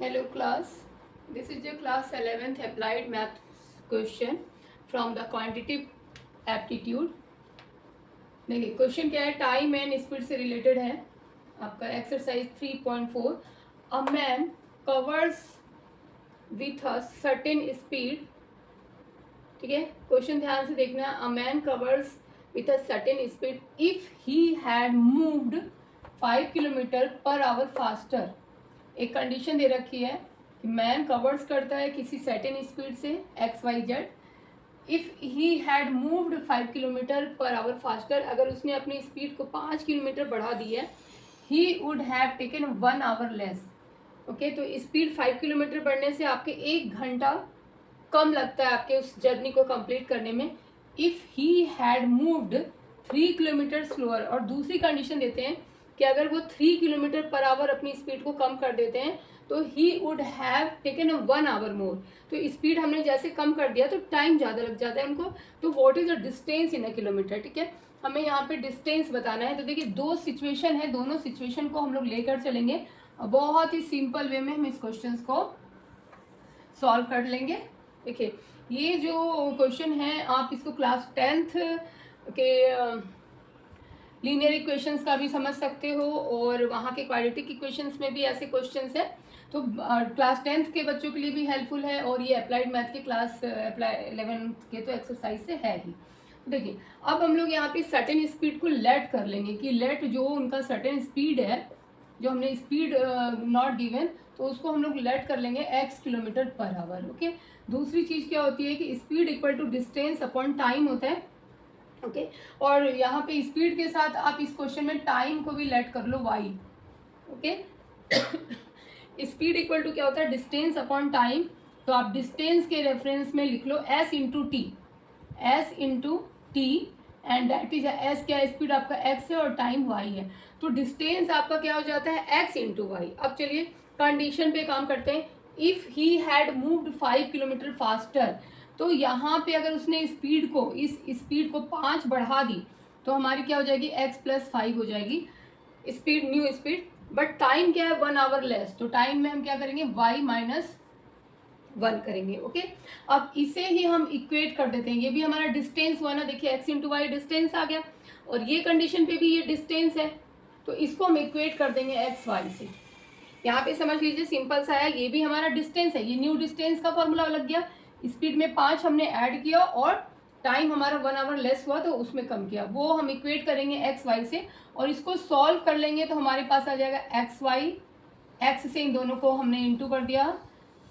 Hello class, this is your class 11th applied math question from the quantitative aptitude. देखिए question क्या है, time and speed से related है आपका exercise 3.4. A man covers with a certain speed. ठीक है, question ध्यान से देखना. A man covers with a certain speed if he had moved 5 kilometre per hour faster. एक कंडीशन दे रखी है कि मैन कवर्स करता है किसी सर्टेन स्पीड से x y z. If he had moved 5 kilometre per hour faster, अगर उसने अपनी स्पीड को 5 किलोमीटर बढ़ा दी है, ही would have taken 1 our less. Okay, तो स्पीड 5 किलोमीटर बढ़ने से आपके 1 घंटा कम लगता है आपके उस जर्नी को कंप्लीट करने में. If he had moved 3 kilometre slower, और दूसरी कंडीशन देते हैं कि अगर वो 3 किलोमीटर पर आवर अपनी स्पीड को कम कर देते हैं तो ही would have taken 1 hour more. तो स्पीड हमने जैसे कम कर दिया तो टाइम ज़्यादा लग जाता है उनको. तो what is the distance in a kilometre. ठीक है, हमें यहाँ पे डिस्टेंस बताना है. तो देखिए दो सिचुएशन है, दोनों सिचुएशन को हम लोग लेकर चलेंगे. बहुत ही सिंपल वे में हम इस क्वेश्चन को सॉल्व कर लेंगे. देखिए ये जो क्वेश्चन है आप इसको क्लास 10th के लीनियर इक्वेशंस का भी समझ सकते हो, और वहाँ के क्वाड्रेटिक इक्वेशंस में भी ऐसे क्वेश्चंस हैं. तो क्लास 10th के बच्चों के लिए भी हेल्पफुल है, और ये अप्लाइड मैथ के क्लास 11th के तो एक्सरसाइज से है ही. देखिए अब हम लोग यहाँ पे सर्टेन स्पीड को लेट कर लेंगे कि लेट जो उनका सर्टेन स्पीड है, जो हमने स्पीड नॉट गिवन, तो उसको हम लोग लेट कर लेंगे x kilometre per hour. Okay, दूसरी चीज़ क्या होती है कि speed equal to distance upon time होता है. ओके, और यहाँ पे स्पीड के साथ आप इस क्वेश्चन में टाइम को भी लेट कर लो y. Okay, speed equal to क्या होता है, डिस्टेंस अपॉन टाइम. तो आप डिस्टेंस के रेफरेंस में लिख लो s into T, s into T, and that is s क्या है, स्पीड आपका x है और टाइम y है. तो डिस्टेंस आपका क्या हो जाता है x इंटू वाई. अब चलिए कंडीशन पे काम करते हैं. If he had moved 5 kilometre faster, तो यहाँ पे अगर उसने स्पीड को, इस स्पीड को 5 बढ़ा दी तो हमारी क्या हो जाएगी, x प्लस 5 हो जाएगी speed, new speed. But time क्या है, 1 आवर लेस. तो टाइम में हम क्या करेंगे, y माइनस 1 करेंगे. ओके, अब इसे ही हम इक्वेट कर देते हैं. ये भी हमारा डिस्टेंस हुआ ना, देखिए x इंटू वाई डिस्टेंस आ गया, और ये कंडीशन पे भी ये डिस्टेंस है, तो इसको हम इक्वेट कर देंगे एक्स वाई से. यहाँ पे समझ लीजिए सिंपल सा है, ये भी हमारा डिस्टेंस है, ये न्यू डिस्टेंस का फॉर्मूला लग गया. स्पीड में 5 हमने ऐड किया और टाइम हमारा 1 आवर लेस हुआ तो उसमें कम किया, वो हम इक्वेट करेंगे एक्स वाई से, और इसको सॉल्व कर लेंगे तो हमारे पास आ जाएगा एक्स वाई. एक्स से इन दोनों को हमने इंटू कर दिया,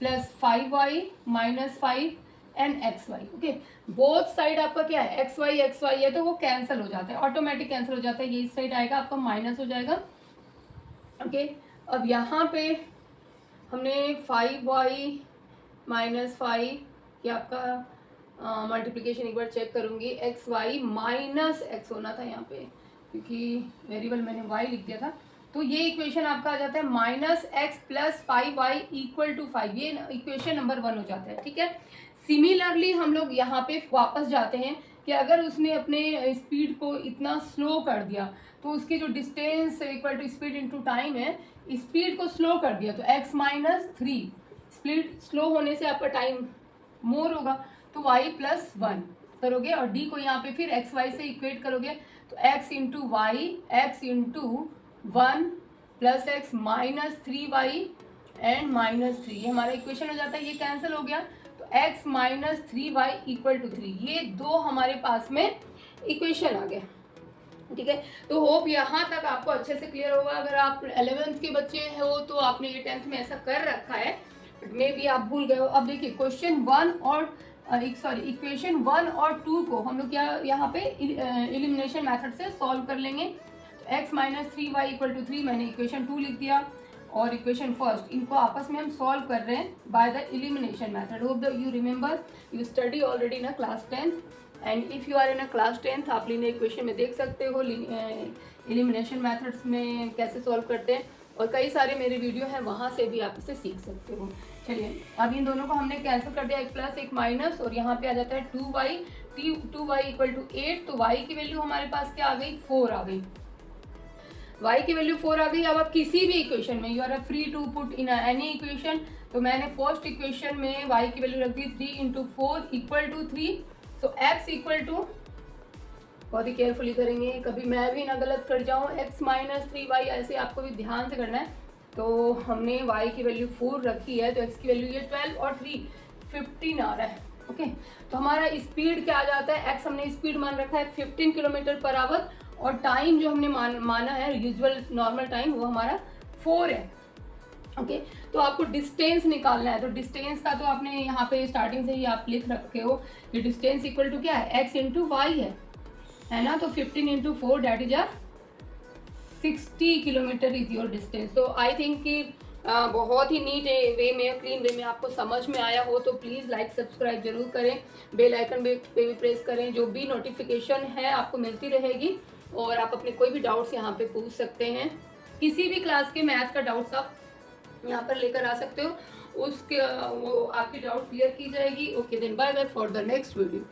plus 5y minus 5 and x y. Okay, both side आपका क्या है, एक्स वाई है, तो वो कैंसिल हो जाता है, ऑटोमेटिक कैंसिल हो जाता है. ये इस साइड आएगा आपका माइनस हो जाएगा. ओके, अब यहाँ पे हमने 5y माइनस 5, ये आपका मल्टीप्लिकेशन एक बार चेक करूँगी, एक्स वाई माइनस एक्स होना था यहाँ पे, क्योंकि वेरिएबल मैंने y लिख दिया था. तो ये इक्वेशन आपका आ जाता है minus x plus 5y equal to 5. ये इक्वेशन नंबर 1 हो जाता है. ठीक है, सिमिलरली हम लोग यहाँ पे वापस जाते हैं कि अगर उसने अपने स्पीड को इतना स्लो कर दिया तो उसकी जो distance equal to speed into time है, स्पीड को स्लो कर दिया तो x माइनस 3, स्पीड स्लो होने से आपका टाइम मोर होगा तो y प्लस 1 करोगे, और d को यहाँ पे फिर एक्स वाई से इक्वेट करोगे तो x into y, x into 1 plus x minus 3y and minus 3. ये हमारा इक्वेशन हो जाता है, ये कैंसिल हो गया तो x minus 3y equal to 3. ये दो हमारे पास में इक्वेशन आ गया. ठीक है, तो होप यहाँ तक आपको अच्छे से क्लियर होगा. अगर आप 11th के बच्चे हो तो आपने ये 10th में ऐसा कर रखा है, मे भी आप भूल गए हो. अब देखिए क्वेश्चन 1 और इक्वेशन 1 और 2 को हम लोग क्या यहाँ पे एलिमिनेशन मेथड से सॉल्व कर लेंगे. तो x minus 3y equal to 3 मैंने इक्वेशन 2 लिख दिया, और इक्वेशन फर्स्ट इनको आपस में हम सॉल्व कर रहे हैं by the elimination method. Hope that you remember, you study already in class 10th, and if you are in a class 10th आप लीनियर इक्वेशन में देख सकते हो एलिमिनेशन मेथड्स में कैसे सॉल्व करते हैं, और कई सारे मेरे वीडियो हैं वहाँ से भी आप इसे सीख सकते हो. चलिए अब इन दोनों को हमने कैंसिल कर दिया, एक प्लस एक माइनस, और यहाँ पे आ जाता है 2y इक्वल टू 8. तो y की वैल्यू हमारे पास क्या आ गई, 4 आ गई. y की वैल्यू 4 आ गई। अब आप किसी भी इक्वेशन में you are free to put in any equation. तो मैंने फर्स्ट इक्वेशन में y की वैल्यू रख दी 3 into 4 equal to 3। So x equal to, बहुत ही केयरफुली करेंगे, कभी मैं भी ना गलत कर जाऊँ, x माइनस 3y, ऐसे आपको भी ध्यान से करना है। तो हमने y की वैल्यू 4 रखी है, तो x की वैल्यू ये 12 और 3 15 आ रहा है। ओके, तो हमारा स्पीड क्या आ जाता है, x हमने स्पीड मान रखा है 15 किलोमीटर पर आवर, और टाइम जो हमने माना है यूजुअल नॉर्मल टाइम, वो हमारा 4 है। ओके, तो आपको डिस्टेंस निकालना है। तो डिस्टेंस का तो आपने यहाँ पे स्टार्टिंग से ही आप लिख रखे हो कि डिस्टेंस इक्वल टू क्या है, x इंटू वाई है ना। तो 15 into 4 that is 60 kilometre is your distance. तो आई थिंक कि बहुत ही नीट वे में, क्लीन वे में आपको समझ में आया हो तो प्लीज़ लाइक सब्सक्राइब जरूर करें, बेल आइकन पे भी प्रेस करें, जो भी नोटिफिकेशन है आपको मिलती रहेगी। और आप अपने कोई भी डाउट्स यहाँ पे पूछ सकते हैं, किसी भी क्लास के मैथ का डाउट्स आप यहाँ पर लेकर आ सकते हो, उसके वो आपकी डाउट क्लियर की जाएगी। Okay then, bye bye for the next video.